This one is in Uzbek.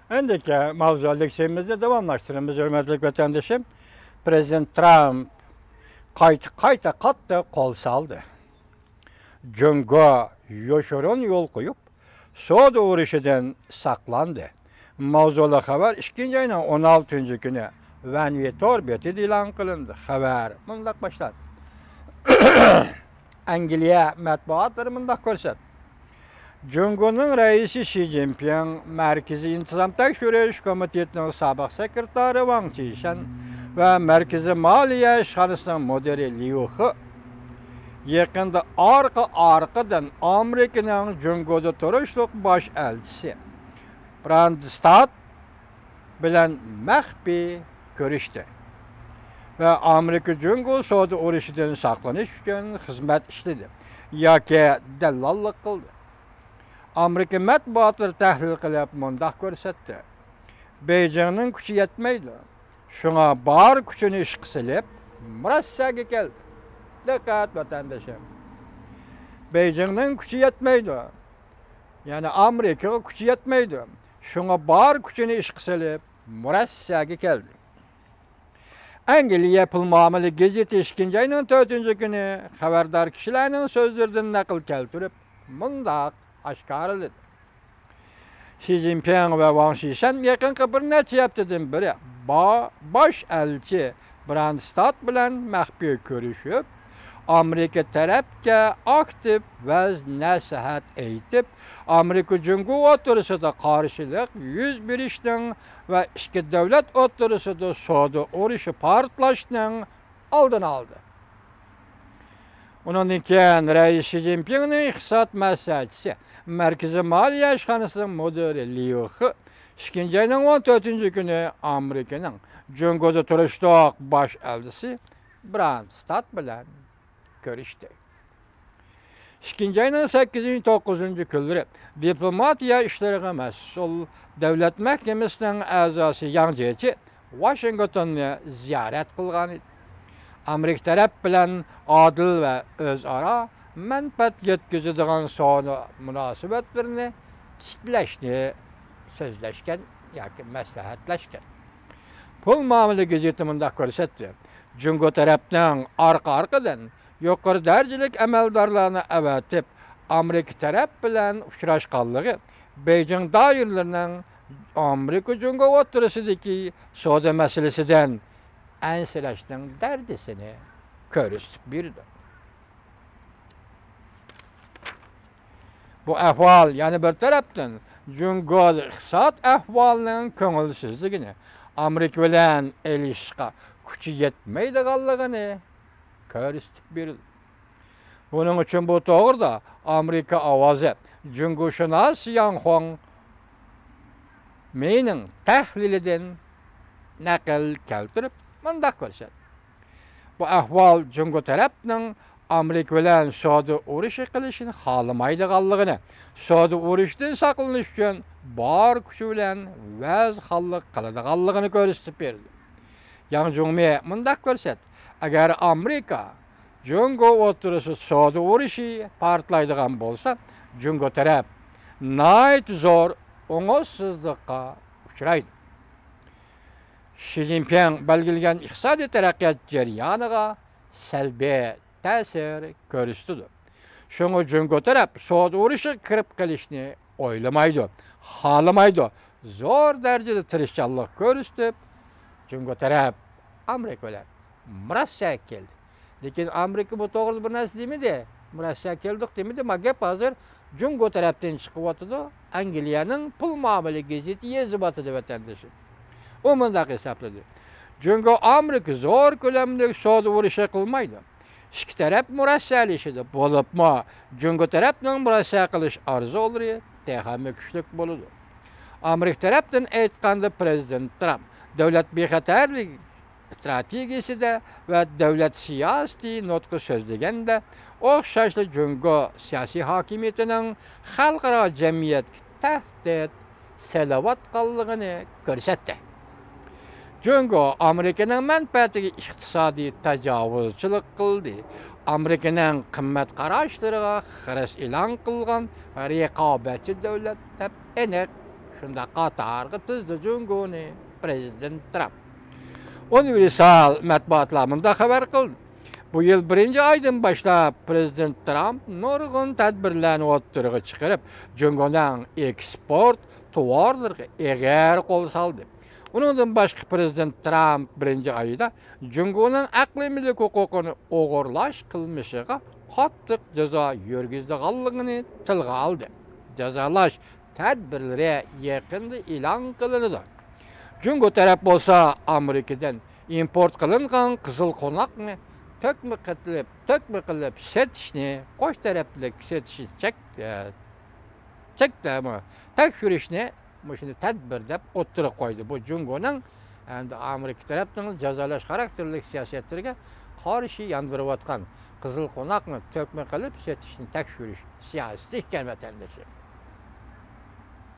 Endiki mavzu leksiyamızda devamlaştırımız hürmetli vatandaşım. Prezident Trump qayta kattı kol saldı. Cungo yoşurun yol koyup Soğudu uğraşıdan saklandı. Mavzulu haber 2. ayının 16. günü Van Torbeti ilan kılındı. Haber mındak başladı. Angliya matbuatları mındak korsat. Cungo'nun reisi Xi Jinping, Merkezi İntizam Tekşürüş Komitesi'nin sabık sekreteri Wang Qishan ve Merkezi Maliye İşhanısının müdürü Liu He yakında arkadan Amerika'nın Cungo'da turuşluk baş elçisi Brandstad bilen mehbi görüştü. Ve Amerika Cungo Suudi uğraşıdan saklanış için hizmet işledi. Yaki dellallık kıldı. Amerika matbuatları tahlil kılıp mundaq görsətdi. Beijing'nin gücü yetmeydi. Şuna bar gücünü iş kısilip Russiyaga geldi. Dikkat vatandaşım. Beijing'nin gücü yetmeydi. Yani Amerika gücü yetmeydi. Şuna bar gücünü iş kısilip Russiyaga geldi. Angliya Pul Muamele Gazeti 2. ayının 4. günü haberdar kişilerinin sözlerden nakil keltirip mundaq aşkarı. Xi Jinping ve Wang Qishan yakın bir neçe haftadan beri baş elçi Brandstad bilen mehbi görüşüp Amerika tarafga aktif ve nasihat aytib Amerika Cungo o'tirisida qarshilik yuz berishning ve ikki davlat o'tirisida savdo urushi portlashning oldini oldi. Ondan keyin Reis Xi Jinping'nin iqtisod maslahatchisi Merkezi Maliye İşhanısının müdürü Liu He 2. ayının 14. günü Amerika'nın Cungo'da turuşluq baş elçisi Brandstad bilen görüştü. 2. ayının 8. 9. günleri diplomatiya işleriga mas'ul Devlet Mahkemesi'nin a'zosi Yang Jiechi Washington'ni ziyorat qilgan edi. Amerika taraf bilan adil ve o'zaro manfaat yetkazadigan soni munosabatlarni tiklashni so'zlashgan yoki maslahatlashgan. Pul muomala gazeti mundaq ko'rsatdi. Cungo tarafdan arqadan yuqori darajalik amaldorlarni avatib Amerika taraf bilan uchrashganligi Beijing doiralarining Amerika Cungo o'tirisidagi savdo masalasidan ansirashning dardisini ko'rsatib berdi. Bu ahval yani bir taraftan Cungo iqtisod ahvolining ko'ngilsizligini, Amerika bilan elishishga kuchi yetmaydiganligini ko'rsatib berdi. Buning uchun bu to'g'rida Amerika ovozi Cungoshunos Yang Huang mening tahlilidan naql keltirib mundaq ko'rsatdi. Bu ahvol Cungo tarafning Amerika bilan savdo urushi qilishini xohlamaydiganligini, savdo urushidan saqlanish uchun bor kuchi bilan vazxallik qiladiganligini ko'rsatib berdi. Yang Jungme mundaq ko'rsatdi. Agar Amerika Cungo o'tirisi savdo urushi portlaydigan bo'lsa, Cungo taraf nayt zo'r o'ng'izsizlikqa uchraydi. Xi Jinping belgilagan iqtisodiy taraqqiyot jarayoniga salbiy ta'sir ko'rsatdi. Shunga Cungo taraf savdo urushi kirib qilishni o'ylamaydi, xohlamaydi. Zo'r darajada tirishchanlik ko'rsatib, Cungo taraf Amerika bilan Rossiyaga keldi. Lekin Amerika bu to'g'risida bir narsa demadi. Rossiyaga keldik demadi. Gap hozir Cungo tarafdan chiqyapti. Angliyaning Pul muomala gazeti yozib o'tdi vatandoshlar. O mundaq hisobladi. Cungo Amerika zo'r ko'lamda savdo urushi qilmaydi. Ikki taraf murassiyalashadi. Bo'libmi, Cungo tarafning murassa qilish orzulari texmi kuchli bo'ladi. Amerika tarafdan aytganda Prezident Trump davlat bexatarlik strategiyasida va davlat siyosiy nutqi so'zlaganda o'xshashli Cungo siyosiy hokimiyatining xalqaro jamiyatga tahdid salayotganligini ko'rsatdi. Cungo Amerika'nın menfaatiga iqtisodiy tajovuzchilik qildi. Amerika'nın qimmat qarashlariga xiris e'lon qilgan raqobatchi davlat deb aniq Şunda qatargı tızdı Cüngoni Prezident Trump. Universal matbuatlamında haber kıldı. Bu yıl 1-nji aýdan başlap Prezident Trump nurgun tedbirlerini otturgy çykyryp, Cüngonyň eksport towarlaryga eger kol saldy. Onundan başka Prezident Trump 1-nji aýda Cüngonyň aklymylyk hukukyny ogorlaş kılmışyga hattyk jaza ýörgizdiganlygyny tilga aldy. Jazalaş tedbirleri ýakynda elan kılındy. Cüngo tarap bolsa Amerikadan import kılıngan kızıl konakny tökme kılıp setişni, koş taraplyk setişi çekdi. Tekşürişni muşunu tedbir dep otturup koydu. Bu Cüngonyň endi Amerika tarapdan jazalaş karakterlik siýasatlarga karşı ýandyrıp atkan kızıl konakny tökme kılıp setişni tekşüriş siýasaty eken vatandaşy.